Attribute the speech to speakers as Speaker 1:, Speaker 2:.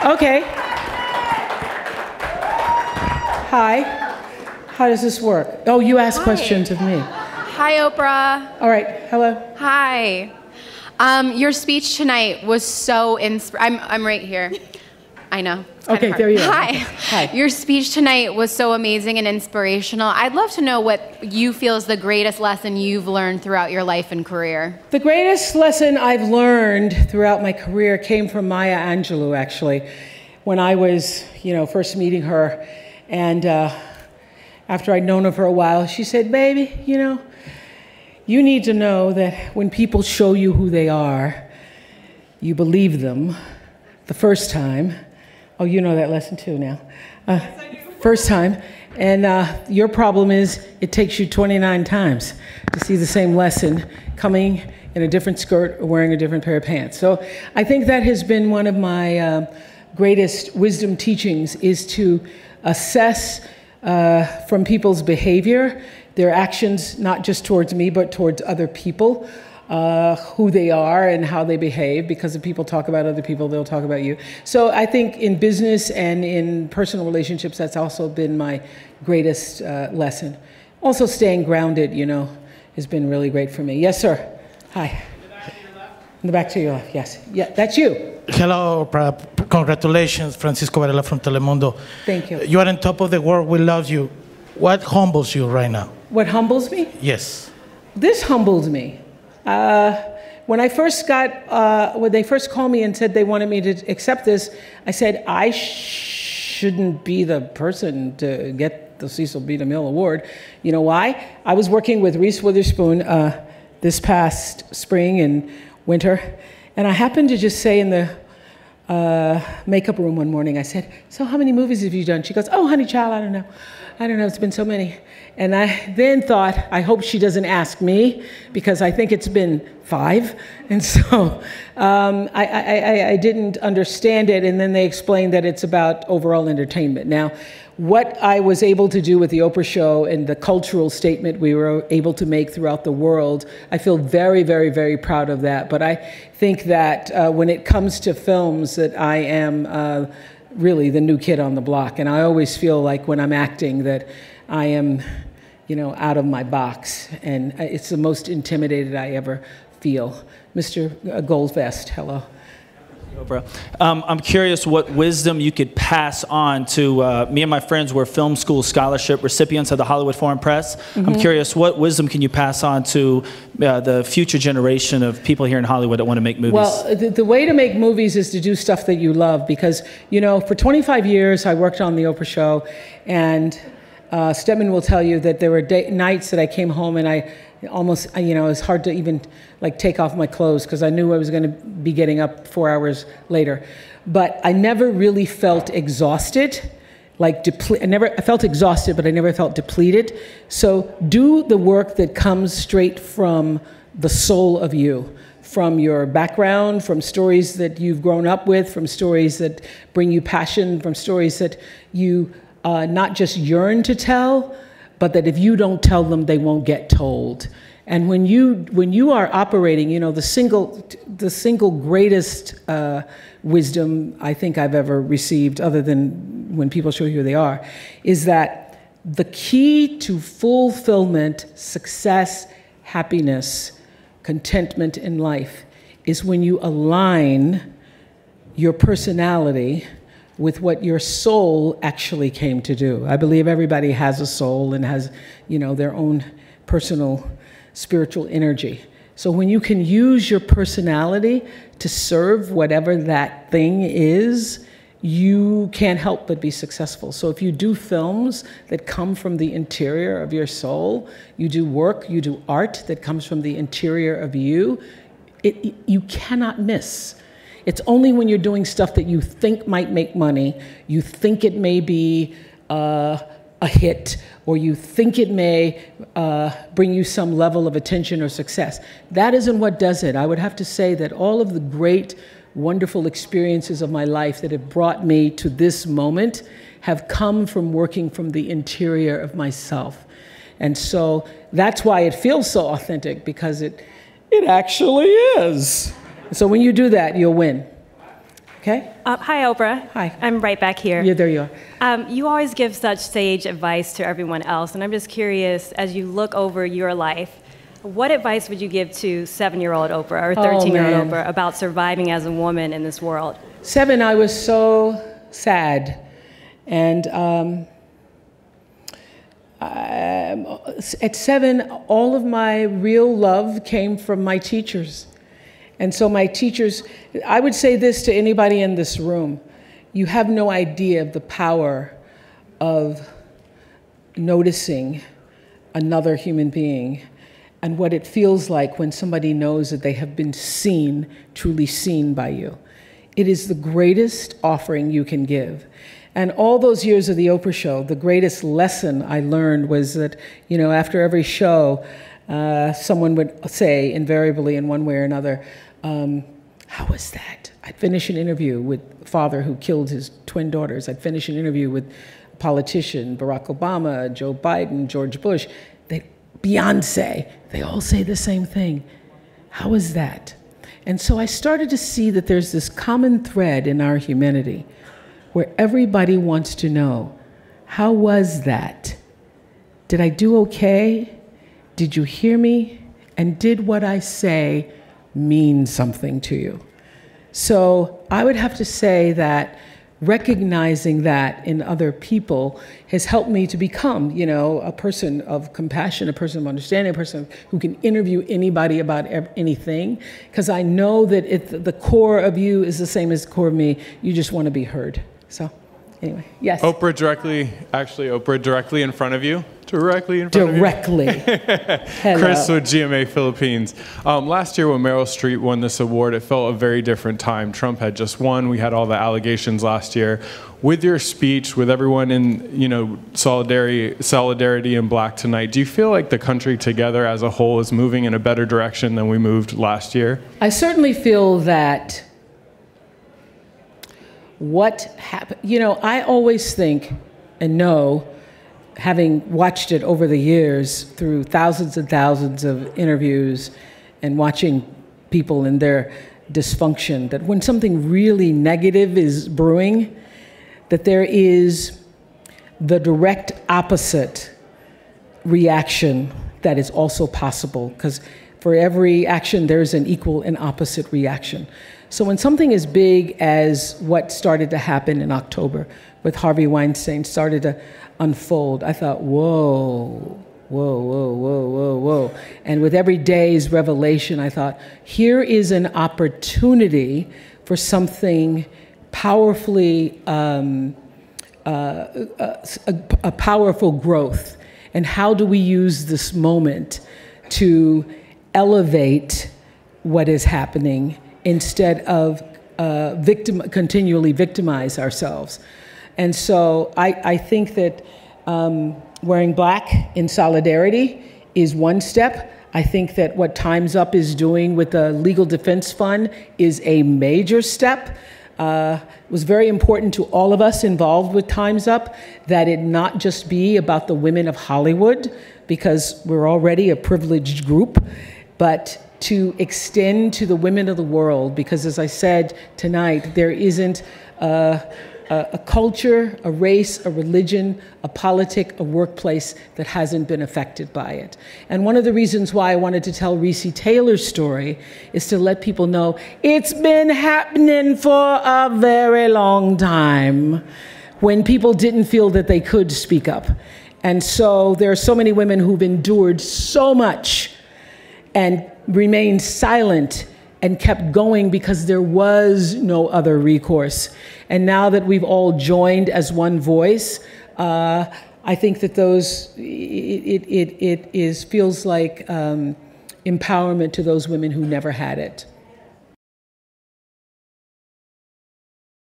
Speaker 1: Okay. Hi. How does this work? Oh, you ask questions of me.
Speaker 2: Hi, Oprah.
Speaker 1: All right. Hello.
Speaker 2: Hi. Your speech tonight was so I'm right here. I know.
Speaker 1: Okay, there you are.
Speaker 2: Hi.
Speaker 1: Hi.
Speaker 2: Your speech tonight was so amazing and inspirational. I'd love to know what you feel is the greatest lesson you've learned throughout your life and career.
Speaker 1: The greatest lesson I've learned throughout my career came from Maya Angelou, actually, when I was, first meeting her. And after I'd known her for a while, she said, baby, you need to know that when people show you who they are, you believe them the first time. Oh, you know that lesson too now. Yes, I do. First time. And your problem is it takes you 29 times to see the same lesson coming in a different skirt or wearing a different pair of pants. So I think that has been one of my greatest wisdom teachings, is to assess from people's behavior, their actions, not just towards me, but towards other people, who they are and how they behave, because if people talk about other people, they'll talk about you. So I think in business and in personal relationships, that's also been my greatest lesson. Also staying grounded, has been really great for me. Yes, sir. Hi. In the back to your left, yes. Yeah, that's you.
Speaker 3: Hello, Oprah. Congratulations, Francisco Varela from Telemundo.
Speaker 1: Thank you.
Speaker 3: You are on top of the world. We love you. What humbles you right now?
Speaker 1: What humbles me?
Speaker 3: Yes.
Speaker 1: This humbled me. When I first when they first called me and said they wanted me to accept this, I said, I shouldn't be the person to get the Cecil B. Demille Award. You know why? I was working with Reese Witherspoon this past spring and winter, and I happened to just say in the makeup room one morning, I said, so how many movies have you done? She goes, oh, honey child, I don't know. It's been so many. And I then thought, I hope she doesn't ask me, because I think it's been 5. And so I didn't understand it, and then they explained that it's about overall entertainment. Now, what I was able to do with the Oprah show and the cultural statement we were able to make throughout the world, I feel very, very, very proud of that. But I think that when it comes to films, that I am really the new kid on the block. And I always feel like when I'm acting that I am, out of my box. And it's the most intimidated I ever feel. Mr. Goldvest, hello.
Speaker 4: Oprah. I'm curious what wisdom you could pass on to me and my friends were film school scholarship recipients of the Hollywood Foreign Press. Mm-hmm. I'm curious, what wisdom can you pass on to the future generation of people here in Hollywood that want to make movies?
Speaker 1: Well, the way to make movies is to do stuff that you love, because, for 25 years I worked on the Oprah show, and Stedman will tell you that there were nights that I came home and I almost, it was hard to even take off my clothes, because I knew I was going to be getting up 4 hours later. But I never really felt exhausted, I felt exhausted, but I never felt depleted. So do the work that comes straight from the soul of you, from your background, from stories that you've grown up with, from stories that bring you passion, from stories that you not just yearn to tell, but that if you don't tell them, they won't get told. And when you are operating, the single greatest wisdom I think I've ever received, other than when people show you who they are, is that the key to fulfillment, success, happiness, contentment in life is when you align your personality with what your soul actually came to do. I believe everybody has a soul and has, their own personal spiritual energy. So when you can use your personality to serve whatever that thing is, you can't help but be successful. So if you do films that come from the interior of your soul, you do work, you do art that comes from the interior of you, you cannot miss. It's only when you're doing stuff that you think might make money, you think it may be a hit, or you think it may bring you some level of attention or success. That isn't what does it. I would have to say that all of the great, wonderful experiences of my life that have brought me to this moment have come from working from the interior of myself. And so that's why it feels so authentic, because it actually is. So when you do that, you'll win. Okay?
Speaker 5: Hi, Oprah.
Speaker 1: Hi.
Speaker 5: I'm right back here.
Speaker 1: Yeah, there you are.
Speaker 5: You always give such sage advice to everyone else, and I'm just curious, as you look over your life, what advice would you give to 7-year-old Oprah or 13-year-old Oprah about surviving as a woman in this world?
Speaker 1: 7, I was so sad. And at 7, all of my real love came from my teachers. And so my teachers, I would say this to anybody in this room, you have no idea of the power of noticing another human being and what it feels like when somebody knows that they have been seen, truly seen by you. It is the greatest offering you can give. And all those years of the Oprah show, the greatest lesson I learned was that, you know, after every show, someone would say invariably in one way or another, how was that? I'd finish an interview with a father who killed his twin daughters. I'd finish an interview with a politician, Barack Obama, Joe Biden, George Bush, Beyonce. They all say the same thing. How was that? And so I started to see that there's this common thread in our humanity where everybody wants to know, how was that? Did I do okay? Did you hear me? And did what I say mean something to you? So I would have to say that recognizing that in other people has helped me to become, you know, a person of compassion, a person of understanding, a person who can interview anybody about anything, because I know that the core of you is the same as the core of me. You just want to be heard. So anyway, yes.
Speaker 6: Oprah directly in front of you? Directly in front of you?
Speaker 1: Directly.
Speaker 6: Chris with GMA Philippines. Last year when Meryl Streep won this award, it felt a very different time. Trump had just won. We had all the allegations last year. With your speech, with everyone in, you know, solidarity in black tonight, do you feel like the country together as a whole is moving in a better direction than we moved last year?
Speaker 1: I certainly feel that what happened, you know, I always think and know, having watched it over the years through thousands and thousands of interviews and watching people in their dysfunction, that when something really negative is brewing, that there is the direct opposite reaction that is also possible, because for every action there's an equal and opposite reaction. So when something as big as what started to happen in October with Harvey Weinstein started to unfold, I thought, whoa, whoa, whoa, whoa, whoa, whoa. And with every day's revelation, I thought, here is an opportunity for something powerfully, a powerful growth. And how do we use this moment to elevate what is happening instead of continually victimize ourselves? And so I think that wearing black in solidarity is one step. I think that what Time's Up is doing with the Legal Defense Fund is a major step. It was very important to all of us involved with Time's Up that it not just be about the women of Hollywood, because we're already a privileged group, but to extend to the women of the world, because as I said tonight, there isn't a culture, a race, a religion, a politic, a workplace that hasn't been affected by it. And one of the reasons why I wanted to tell Reese Taylor's story is to let people know it's been happening for a very long time when people didn't feel that they could speak up. And so there are so many women who've endured so much and remained silent and kept going because there was no other recourse. And now that we've all joined as one voice, I think that feels like empowerment to those women who never had it.